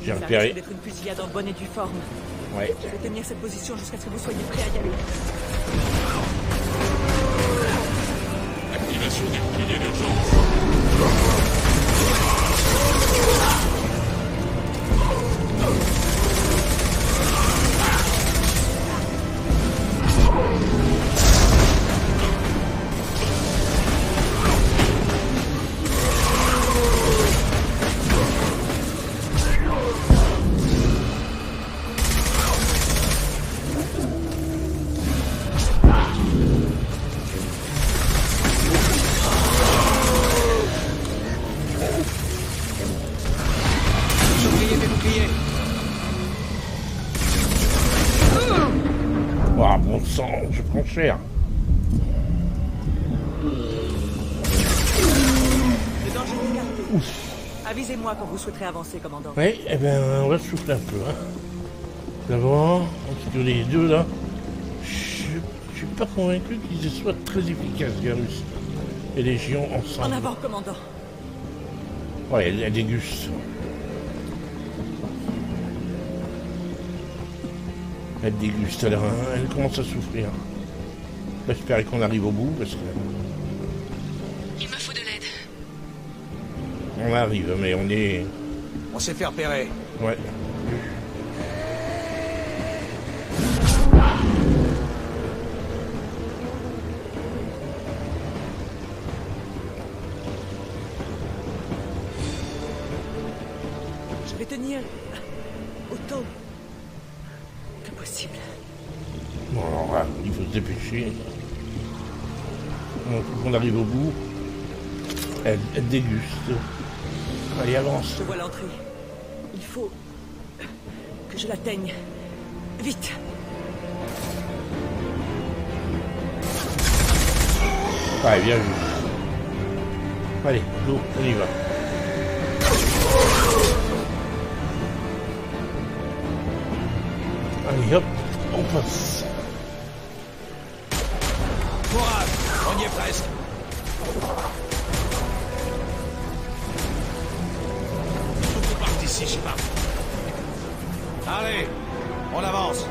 Speaker 1: J'ai
Speaker 14: Ça
Speaker 1: repéré.
Speaker 14: risque d'être une fusillade en bonne et due forme.
Speaker 1: Ouais.
Speaker 14: Je vais tenir cette position jusqu'à ce que vous soyez prêts à y aller.
Speaker 11: Activation des boucliers d'urgence.
Speaker 1: Oh, bon sang, je prends cher.
Speaker 14: Le danger est écarté. Avisez-moi quand vous souhaiterez avancer, commandant.
Speaker 1: Oui, eh ben, on va souffler un peu. Hein. D'abord, entre les deux là, je suis pas convaincu qu'ils soient très efficaces, Garus et Légion ensemble.
Speaker 14: En avant, commandant.
Speaker 1: Ouais, elle déguste. Elle déguste, elle commence à souffrir. J'espère qu'on arrive au bout parce que...
Speaker 5: Il me faut de l'aide.
Speaker 1: On arrive, mais on est...
Speaker 3: On s'est fait repérer.
Speaker 1: Ouais.
Speaker 14: Je vais tenir autant que possible.
Speaker 1: Bon, alors là, il faut se dépêcher. Donc, on arrive au bout. Elle déguste. Allez, avance.
Speaker 14: Je vois l'entrée. Il faut que je l'atteigne. Vite.
Speaker 1: Ouais, bien vu. Allez, go, on y va. Allez, hop, on passe.
Speaker 3: Courage, on y est presque.
Speaker 7: Tout part d'ici, je sais pas.
Speaker 3: Allez, on avance.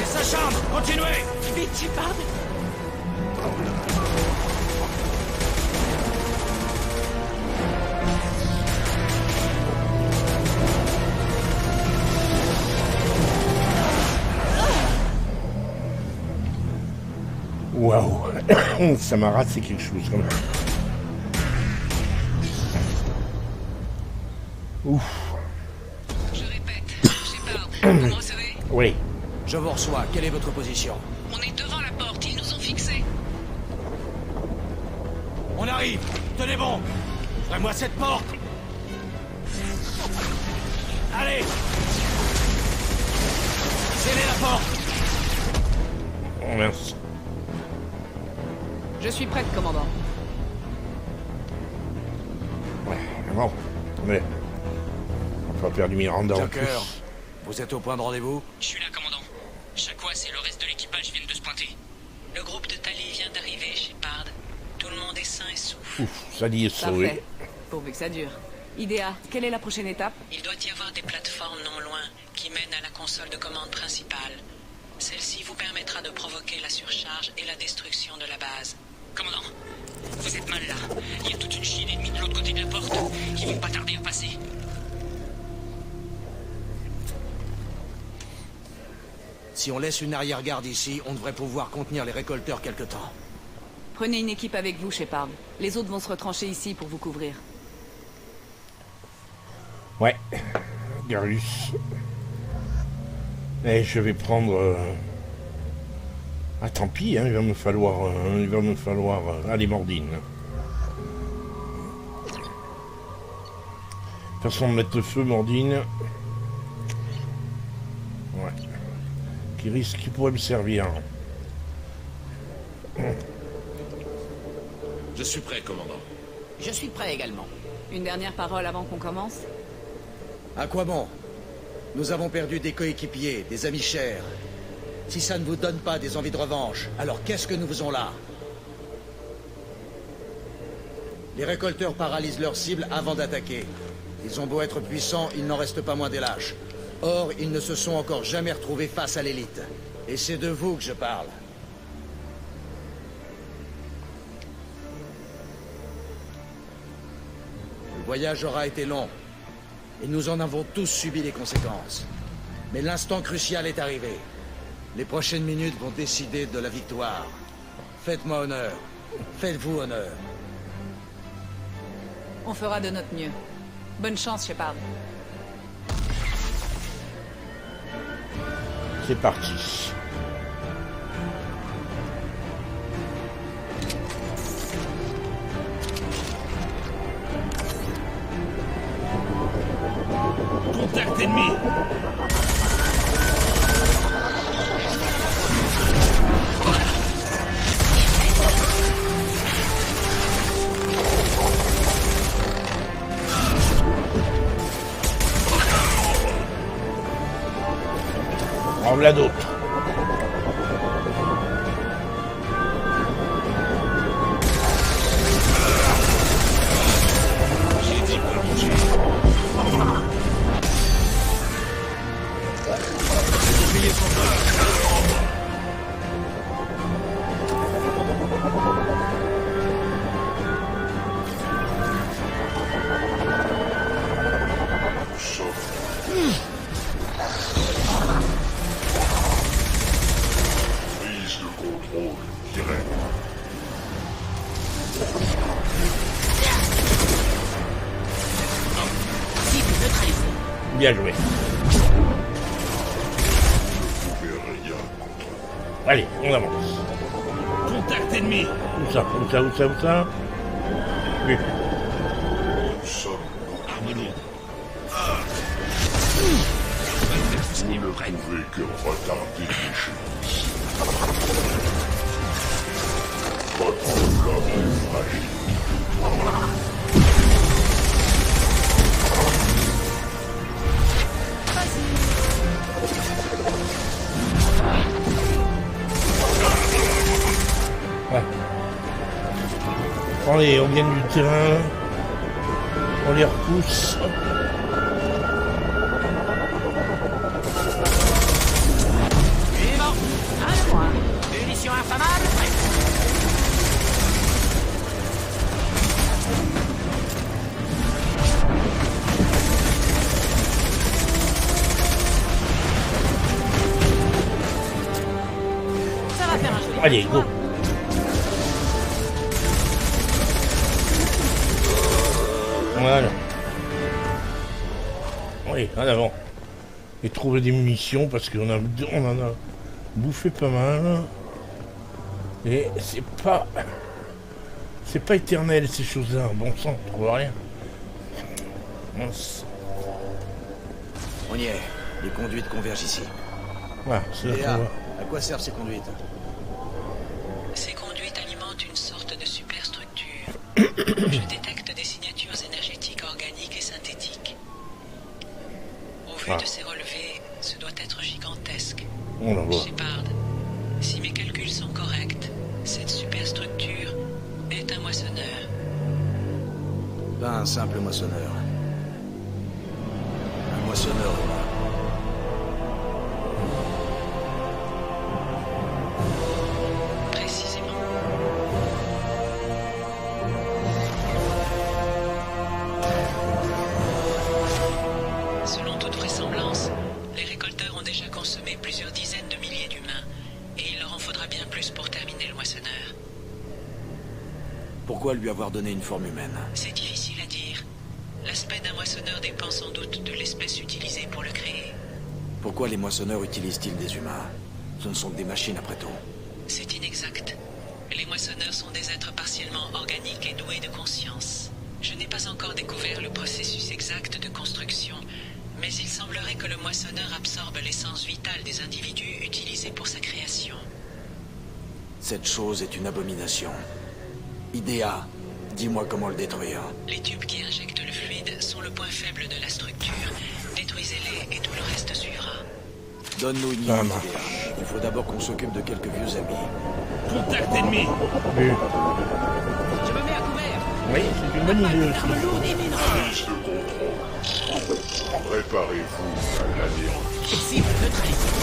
Speaker 3: Et sa chambre, continuez.
Speaker 14: Vite, Shepard.
Speaker 1: Waouh, ça m'a raté quelque chose quand même. Ouf.
Speaker 5: Je répète, Shepard, vous me recevez?
Speaker 1: Oui.
Speaker 3: Je vous reçois. Quelle est votre position?
Speaker 5: On est devant la porte, ils nous ont fixés.
Speaker 3: On arrive. Tenez bon. Ouvrez-moi cette porte. Allez. Scellez la porte.
Speaker 1: Oh, mince.
Speaker 8: Je suis prête, commandant.
Speaker 1: Ouais, bon. Mais... on va pas perdre Miranda en plus.
Speaker 3: Joker, vous êtes au point de rendez-vous?
Speaker 5: Je suis là, commandant. Chakwas et le reste de l'équipage viennent de se pointer. Le groupe de Tali vient d'arriver, Shepard. Tout le monde est sain et sauf.
Speaker 1: Ouf, ça y est sauvé.
Speaker 8: Parfait. Pourvu que ça dure. Idea, quelle est la prochaine étape?
Speaker 5: Il doit y avoir des plateformes non loin qui mènent à la console de commande principale. Celle-ci vous permettra de provoquer la surcharge et la destruction de la base. Commandant, vous êtes mal là. Il y a toute une chienne ennemie de l'autre côté de la porte. Ils vont pas tarder à passer.
Speaker 3: Si on laisse une arrière-garde ici, on devrait pouvoir contenir les récolteurs quelque temps.
Speaker 8: Prenez une équipe avec vous, Shepard. Les autres vont se retrancher ici pour vous couvrir.
Speaker 1: Ouais, Garus. Et je vais prendre... Ah, tant pis, hein, il va me falloir aller Mordine. Façon de mettre le feu, Mordine. Ouais. Qui pourrait me servir.
Speaker 7: Je suis prêt, commandant.
Speaker 9: Je suis prêt également.
Speaker 8: Une dernière parole avant qu'on commence?
Speaker 3: À quoi bon? Nous avons perdu des coéquipiers, des amis chers. Si ça ne vous donne pas des envies de revanche, alors qu'est-ce que nous faisons là? Les récolteurs paralysent leurs cibles avant d'attaquer. Ils ont beau être puissants, il n'en reste pas moins des lâches. Or, ils ne se sont encore jamais retrouvés face à l'élite. Et c'est de vous que je parle. Le voyage aura été long. Et nous en avons tous subi les conséquences. Mais l'instant crucial est arrivé. Les prochaines minutes vont décider de la victoire. Faites-moi honneur. Faites-vous honneur.
Speaker 8: On fera de notre mieux. Bonne chance, Shepard.
Speaker 1: C'est parti.
Speaker 7: Contact ennemi.
Speaker 1: En voilà d'autres.
Speaker 7: J'ai dit pas bouger. Les boucliers sont là.
Speaker 11: Prise de contrôle direct.
Speaker 9: Cible neutralisée.
Speaker 1: Bien joué.
Speaker 11: Je ne pouvais rien contre.
Speaker 1: Allez, on avance.
Speaker 7: Contact ennemi.
Speaker 1: Où ça? Où ça? Où ça? Où ça? Oui.
Speaker 11: Nous sommes
Speaker 7: Arme lourde.
Speaker 11: vous ne pouvez que retarder l'échéance. Votre flamme est fragile.
Speaker 1: Ouais. Allez, on gagne du terrain. On les repousse.
Speaker 9: Suivant. Un de moins. Munitions inflammables prêtes. Ça va faire un joli.
Speaker 1: Allez, go. Voilà. Oui, en avant. Et trouver des munitions parce qu'on on en a bouffé pas mal. Et c'est pas éternel ces choses-là. Bon sang, on trouve rien. Mince.
Speaker 3: On y est. Les conduites convergent ici.
Speaker 1: Voilà, c'est là
Speaker 3: Léa,
Speaker 1: qu'on va.
Speaker 3: à quoi servent ces conduites?
Speaker 5: Ces conduites alimentent une sorte de superstructure. Je détecte des signatures énergétiques organiques et synthétiques. Au vu de ces relevés, ce doit être gigantesque.
Speaker 1: On la voit.
Speaker 5: Shepard, si mes calculs sont corrects, cette superstructure est un moissonneur.
Speaker 3: Pas un simple moissonneur. Un moissonneur humain.
Speaker 5: Précisément. Selon toute vraisemblance, les récolteurs ont déjà consommé plusieurs dizaines de milliers d'humains, et il leur en faudra bien plus pour terminer le moissonneur.
Speaker 3: Pourquoi lui avoir donné une forme humaine?
Speaker 5: C'est difficile à dire. L'aspect d'un moissonneur dépend sans doute de l'espèce utilisée pour le créer.
Speaker 3: Pourquoi les moissonneurs utilisent-ils des humains? Ce ne sont que des machines après tout.
Speaker 5: C'est inexact. Les moissonneurs sont des êtres partiellement organiques et doués de conscience. Je n'ai pas encore découvert le processus exact de construction, mais il semblerait que le moissonneur absorbe l'essence vitale des individus utilisés pour sa création.
Speaker 3: Cette chose est une abomination. Idea, dis-moi comment le détruire.
Speaker 5: Les tubes qui injectent le fluide sont le point faible de la structure. Détruisez-les et tout le reste suivra.
Speaker 3: Donne-nous une minute, Idea. Il faut d'abord qu'on s'occupe de quelques vieux amis.
Speaker 7: Contact ennemi.
Speaker 1: Oui.
Speaker 9: Je me mets à couvert.
Speaker 1: Oui, c'est une bonne idée aussi.
Speaker 11: Prise de contrôle. Préparez-vous à l'anéantir.
Speaker 9: Cible neutralisée.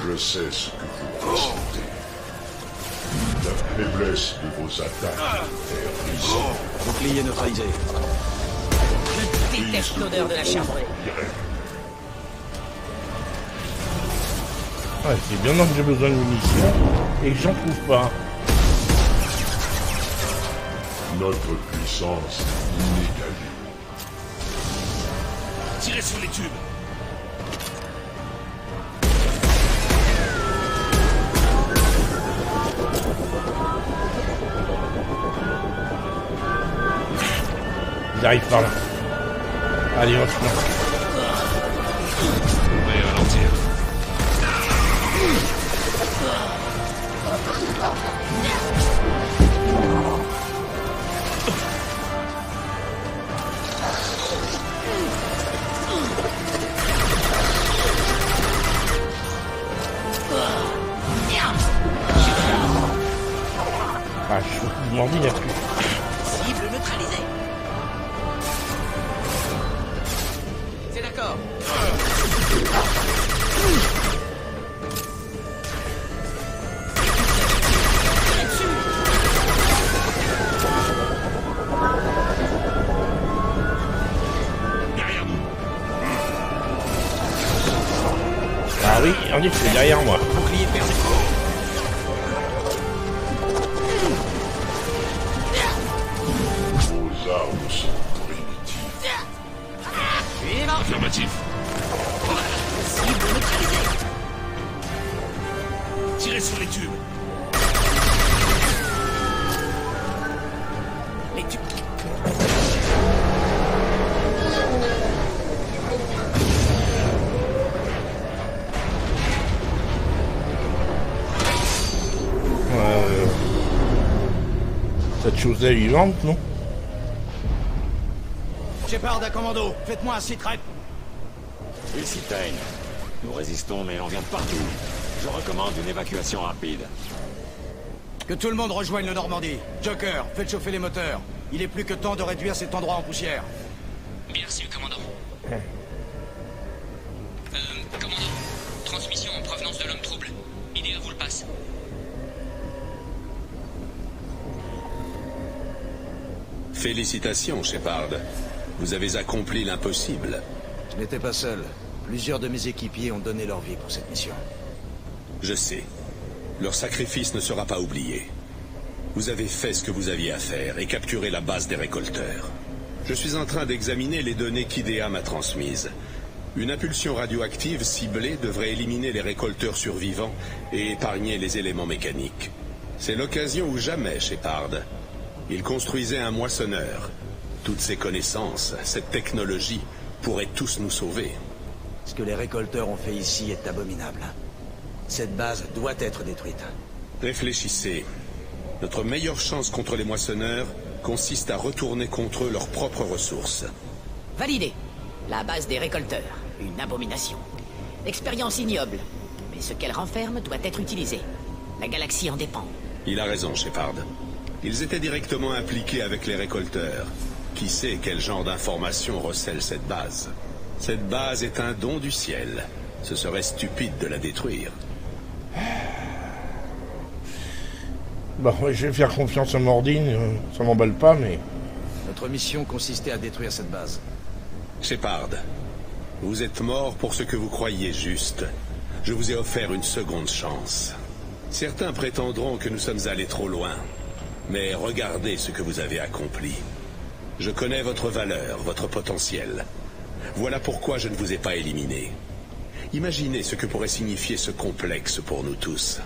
Speaker 11: Je sais ce que vous ressentez. La faiblesse de vos attaques est visible.
Speaker 3: Bouclier neutralisé.
Speaker 9: Je déteste l'odeur de la chambrée.
Speaker 1: Ouais, c'est bien que j'ai besoin de munitions et que j'en trouve pas.
Speaker 11: Notre puissance est inégalée.
Speaker 7: Tirez sur les tubes.
Speaker 1: Ils arrivent par là. Allez, on se lance.
Speaker 7: Ouais, ralentir.
Speaker 1: Ah, je m'en dis, il n'y a plus.
Speaker 9: Cible neutralisée. C'est d'accord.
Speaker 7: Derrière nous.
Speaker 1: Ah oui, en effet, derrière moi.
Speaker 9: Bouclier perdu.
Speaker 11: Vos armes sont primitives.
Speaker 9: Suivant.
Speaker 7: Affirmatif.
Speaker 9: Cible neutralisée.
Speaker 7: Tirez sur les tubes.
Speaker 9: Les tubes.
Speaker 1: Cette chose est vivante, non?
Speaker 3: Shepard à commando, faites-moi un sit-rep.
Speaker 15: Ici Tain. Nous résistons, mais on vient de partout. Je recommande une évacuation rapide.
Speaker 3: Que tout le monde rejoigne le Normandie. Joker, faites chauffer les moteurs. Il est plus que temps de réduire cet endroit en poussière.
Speaker 5: Bien reçu, commandant. Commandant, transmission en provenance de l'homme trouble. Idéa vous le passe.
Speaker 6: Félicitations, Shepard. Vous avez accompli l'impossible.
Speaker 3: Je n'étais pas seul. Plusieurs de mes équipiers ont donné leur vie pour cette mission.
Speaker 6: Je sais. Leur sacrifice ne sera pas oublié. Vous avez fait ce que vous aviez à faire et capturé la base des récolteurs. Je suis en train d'examiner les données qu'IDEA m'a transmises. Une impulsion radioactive ciblée devrait éliminer les récolteurs survivants et épargner les éléments mécaniques. C'est l'occasion ou jamais, Shepard. Il construisait un moissonneur. Toutes ces connaissances, cette technologie, pourraient tous nous sauver.
Speaker 3: Ce que les récolteurs ont fait ici est abominable. Cette base doit être détruite.
Speaker 6: Réfléchissez. Notre meilleure chance contre les moissonneurs consiste à retourner contre eux leurs propres ressources.
Speaker 9: Validé. La base des récolteurs. Une abomination. Expérience ignoble. Mais ce qu'elle renferme doit être utilisé. La galaxie en dépend.
Speaker 6: Il a raison, Shepard. Ils étaient directement impliqués avec les récolteurs. Qui sait quel genre d'informations recèle cette base? Cette base est un don du ciel. Ce serait stupide de la détruire.
Speaker 1: Bon, je vais faire confiance à Mordine, ça m'emballe pas, mais...
Speaker 3: Notre mission consistait à détruire cette base.
Speaker 6: Shepard, vous êtes mort pour ce que vous croyiez juste. Je vous ai offert une seconde chance. Certains prétendront que nous sommes allés trop loin. Mais regardez ce que vous avez accompli. Je connais votre valeur, votre potentiel. Voilà pourquoi je ne vous ai pas éliminé. Imaginez ce que pourrait signifier ce complexe pour nous tous.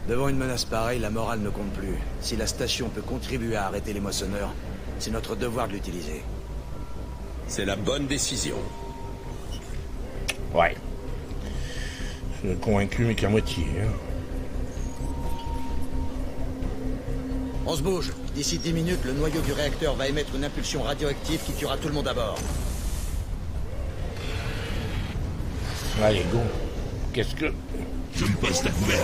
Speaker 3: Devant une menace pareille, la morale ne compte plus. Si la station peut contribuer à arrêter les moissonneurs, c'est notre devoir de l'utiliser.
Speaker 6: C'est la bonne décision.
Speaker 1: Ouais. Je suis convaincu, mais qu'à moitié. Hein.
Speaker 3: On se bouge. D'ici 10 minutes, le noyau du réacteur va émettre une impulsion radioactive qui tuera tout le monde à bord.
Speaker 1: Allez, go. Qu'est-ce que...
Speaker 11: je me passe ta couverte.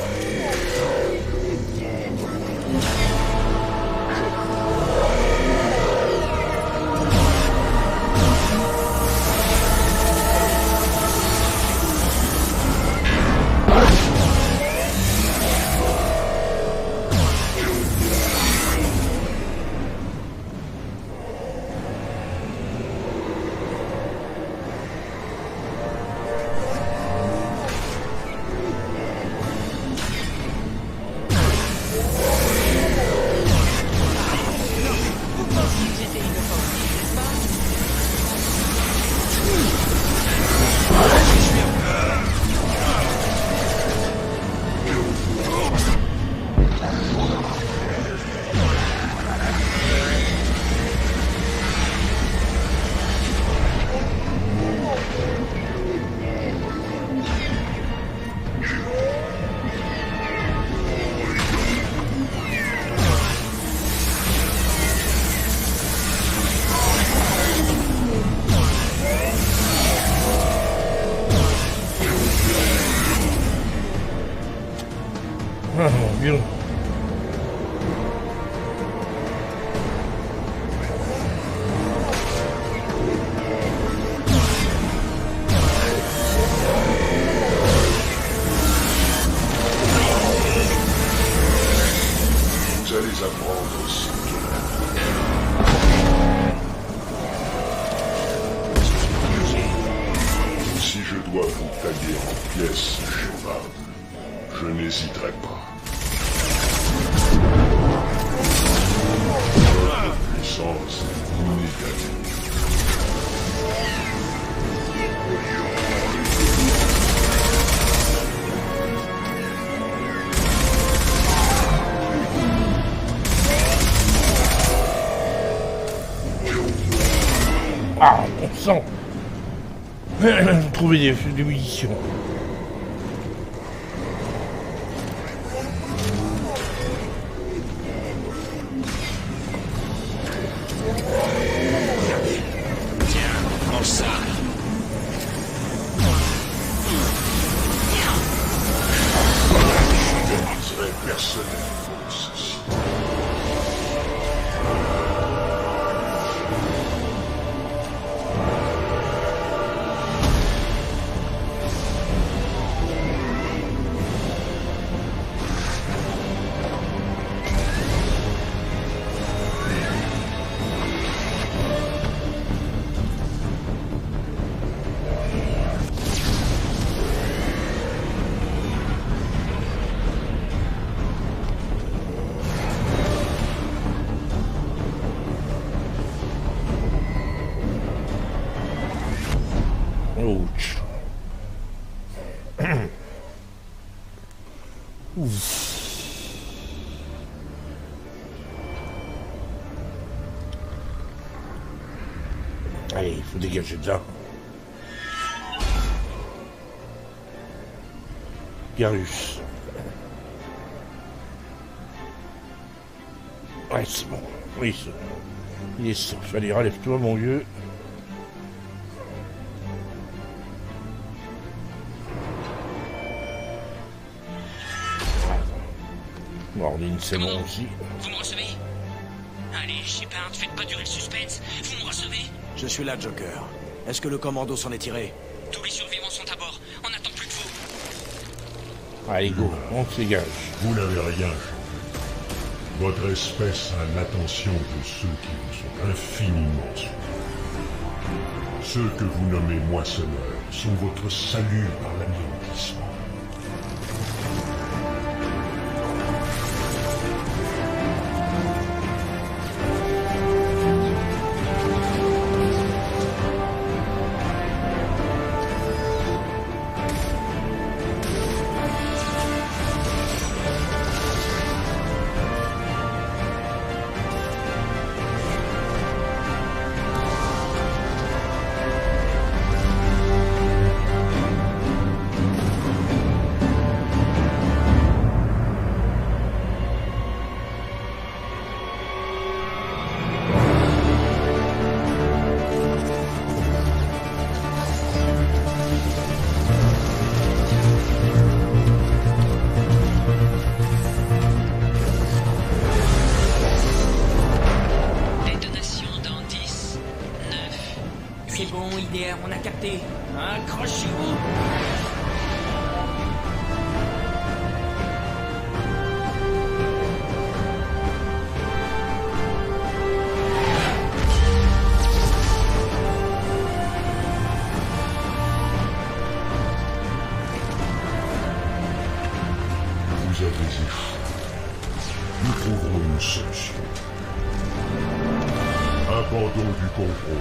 Speaker 1: Ah mon Dieu.
Speaker 11: Vous allez apprendre aussi. Si je dois vous tailler en pièces, Shepard, je n'hésiterai pas. Votre puissance est inégalée.
Speaker 1: Ah, on sent. Trouver des munitions. Ouch. Allez, il faut dégager de là. Garus. Ouais, c'est bon. Oui, c'est bon. Il est sauf. Allez, relève-toi, mon vieux. Mordine, c'est bon aussi.
Speaker 7: Vous me recevez? Allez, Shepard, faites pas durer le suspense. Vous me recevez?
Speaker 3: Je suis là, Joker. Est-ce que le commando s'en est tiré?
Speaker 7: Tous les survivants sont à bord. On n'attend plus de vous.
Speaker 1: Allez, go, on se dégage.
Speaker 11: Vous n'avez rien. Votre espèce a l'attention de ceux qui vous sont infiniment supérieurs. Ceux que vous nommez moissonneurs sont votre salut par l'anéantissement.
Speaker 7: nucléaire, on a capté. Accrochez-vous!
Speaker 11: Vous avez échoué. Nous trouverons une solution. Abandon du contrôle.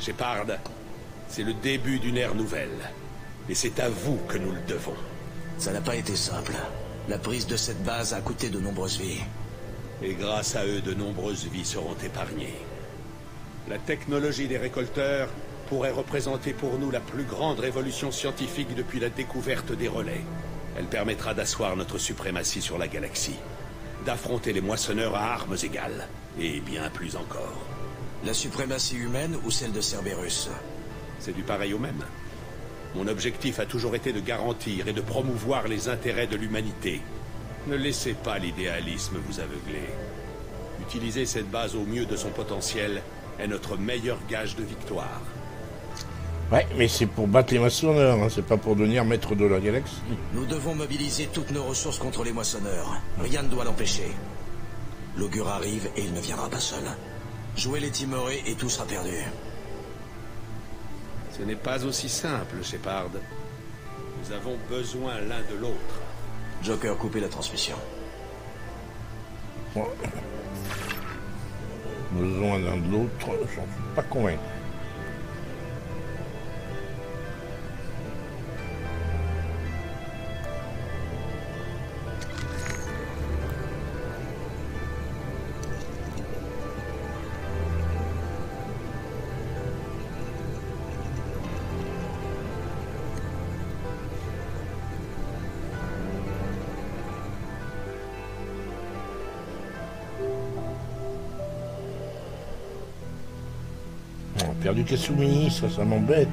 Speaker 6: Shepard, c'est le début d'une ère nouvelle. Et c'est à vous que nous le devons.
Speaker 3: Ça n'a pas été simple. La prise de cette base a coûté de nombreuses vies.
Speaker 6: Et grâce à eux, de nombreuses vies seront épargnées. La technologie des récolteurs pourrait représenter pour nous la plus grande révolution scientifique depuis la découverte des relais. Elle permettra d'asseoir notre suprématie sur la galaxie, d'affronter les moissonneurs à armes égales, et bien plus encore.
Speaker 3: La suprématie humaine ou celle de Cerberus?
Speaker 6: C'est du pareil au même. Mon objectif a toujours été de garantir et de promouvoir les intérêts de l'humanité. Ne laissez pas l'idéalisme vous aveugler. Utiliser cette base au mieux de son potentiel est notre meilleur gage de victoire.
Speaker 1: Ouais, mais c'est pour battre les moissonneurs, hein, c'est pas pour devenir maître de la galaxie.
Speaker 3: Nous devons mobiliser toutes nos ressources contre les moissonneurs. Rien ne doit l'empêcher. L'augure arrive et il ne viendra pas seul. Jouez les timorés et tout sera perdu.
Speaker 6: Ce n'est pas aussi simple, Shepard. Nous avons besoin l'un de l'autre.
Speaker 3: Joker, coupez la transmission.
Speaker 1: Ouais. Besoin l'un de l'autre, j'en suis pas convaincu. Perdu Kasumi, ça m'embête.